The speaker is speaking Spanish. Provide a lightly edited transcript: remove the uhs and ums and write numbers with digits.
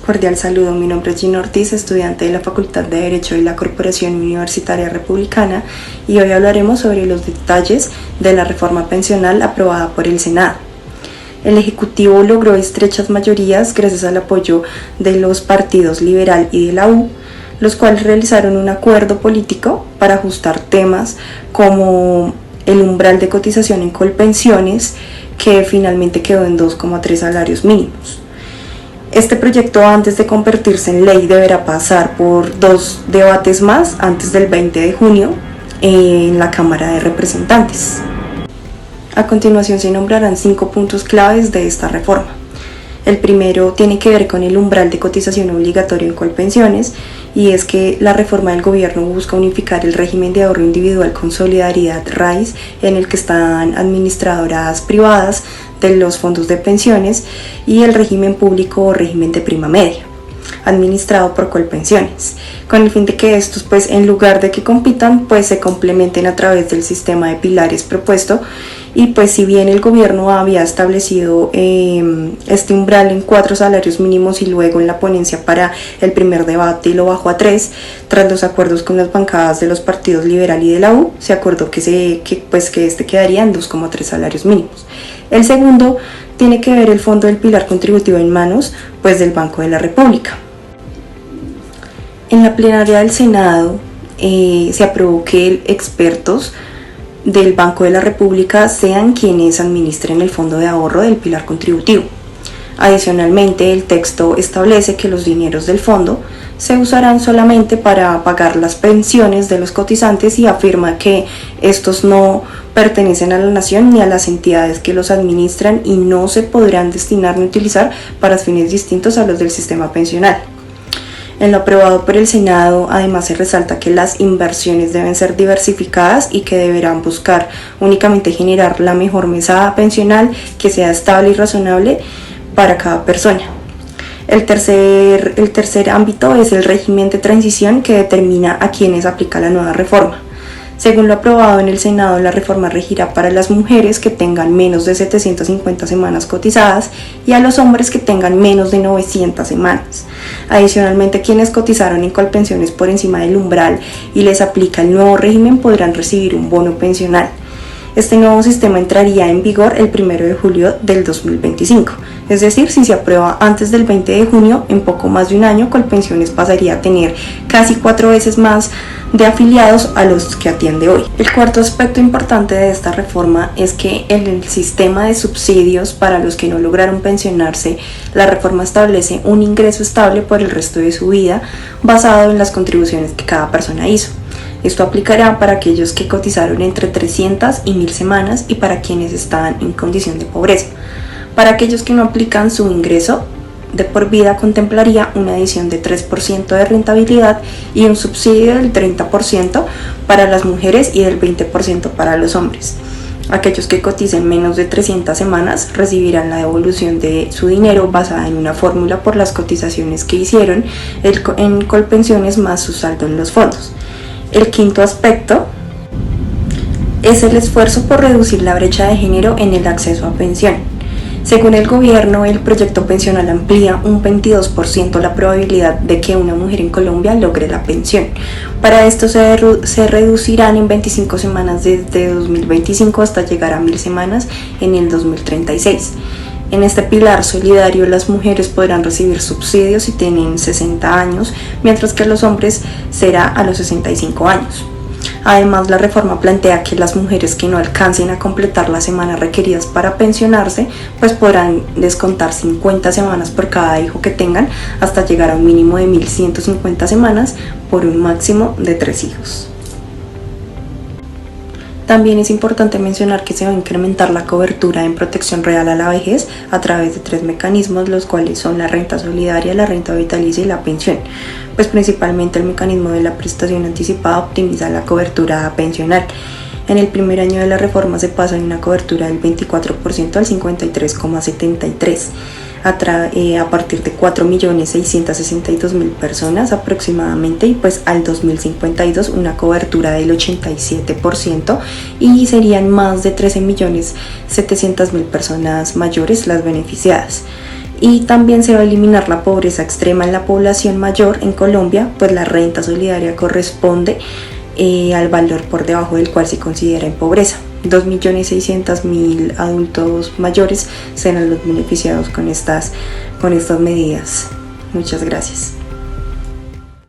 Cordial saludo, mi nombre es Gina Ortiz, estudiante de la Facultad de Derecho de la Corporación Universitaria Republicana, y hoy hablaremos sobre los detalles de la reforma pensional aprobada por el Senado. El Ejecutivo logró estrechas mayorías gracias al apoyo de los partidos Liberal y de la U, los cuales realizaron un acuerdo político para ajustar temas como el umbral de cotización en Colpensiones, que finalmente quedó en 2,3 salarios mínimos. Este proyecto, antes de convertirse en ley, deberá pasar por 2 debates más antes del 20 de junio en la Cámara de Representantes. A continuación se nombrarán 5 puntos claves de esta reforma. El primero tiene que ver con el umbral de cotización obligatorio en Colpensiones, y es que la reforma del gobierno busca unificar el régimen de ahorro individual con solidaridad RAIS, en el que están administradoras privadas de los fondos de pensiones, y el régimen público o régimen de prima media, administrado por Colpensiones, con el fin de que estos, en lugar de que compitan, se complementen a través del sistema de pilares propuesto. Y si bien el gobierno había establecido este umbral en 4 salarios mínimos y luego en la ponencia para el primer debate lo bajó a 3, tras los acuerdos con las bancadas de los partidos Liberal y de la U, se acordó que este quedaría en 2,3 salarios mínimos. El segundo tiene que ver el fondo del pilar contributivo en manos del Banco de la República. En la plenaria del Senado se aprobó que expertos del Banco de la República sean quienes administren el fondo de ahorro del pilar contributivo. Adicionalmente, el texto establece que los dineros del fondo se usarán solamente para pagar las pensiones de los cotizantes, y afirma que estos no pertenecen a la nación ni a las entidades que los administran y no se podrán destinar ni utilizar para fines distintos a los del sistema pensional. En lo aprobado por el Senado, además, se resalta que las inversiones deben ser diversificadas y que deberán buscar únicamente generar la mejor mesada pensional que sea estable y razonable para cada persona. El tercer ámbito es el régimen de transición, que determina a quienes aplica la nueva reforma. Según lo aprobado en el Senado, la reforma regirá para las mujeres que tengan menos de 750 semanas cotizadas y a los hombres que tengan menos de 900 semanas. Adicionalmente, quienes cotizaron en Colpensiones por encima del umbral y les aplica el nuevo régimen podrán recibir un bono pensional. Este nuevo sistema entraría en vigor el 1 de julio del 2025, es decir, si se aprueba antes del 20 de junio, en poco más de un año, Colpensiones pasaría a tener casi 4 veces más de afiliados a los que atiende hoy. El cuarto aspecto importante de esta reforma es que en el sistema de subsidios para los que no lograron pensionarse, la reforma establece un ingreso estable por el resto de su vida, basado en las contribuciones que cada persona hizo. Esto aplicará para aquellos que cotizaron entre 300 y 1000 semanas y para quienes están en condición de pobreza. Para aquellos que no aplican, su ingreso de por vida contemplaría una adición de 3% de rentabilidad y un subsidio del 30% para las mujeres y del 20% para los hombres. Aquellos que coticen menos de 300 semanas recibirán la devolución de su dinero basada en una fórmula por las cotizaciones que hicieron en Colpensiones más su saldo en los fondos. El quinto aspecto es el esfuerzo por reducir la brecha de género en el acceso a pensión. Según el gobierno, el proyecto pensional amplía un 22% la probabilidad de que una mujer en Colombia logre la pensión. Para esto se reducirán en 25 semanas desde 2025 hasta llegar a 1000 semanas en el 2036. En este pilar solidario, las mujeres podrán recibir subsidios si tienen 60 años, mientras que los hombres será a los 65 años. Además, la reforma plantea que las mujeres que no alcancen a completar las semanas requeridas para pensionarse, podrán descontar 50 semanas por cada hijo que tengan, hasta llegar a un mínimo de 1150 semanas por un máximo de 3 hijos. También es importante mencionar que se va a incrementar la cobertura en protección real a la vejez a través de 3 mecanismos, los cuales son la renta solidaria, la renta vitalicia y la pensión. Principalmente el mecanismo de la prestación anticipada optimiza la cobertura pensional. En el primer año de la reforma se pasa de una cobertura del 24% al 53,73%. A partir de 4.662.000 personas aproximadamente, y al 2052 una cobertura del 87%, y serían más de 13.700.000 personas mayores las beneficiadas. Y también se va a eliminar la pobreza extrema en la población mayor en Colombia, pues la renta solidaria corresponde al valor por debajo del cual se considera en pobreza. 2.600.000 adultos mayores serán los beneficiados con estas medidas. Muchas gracias.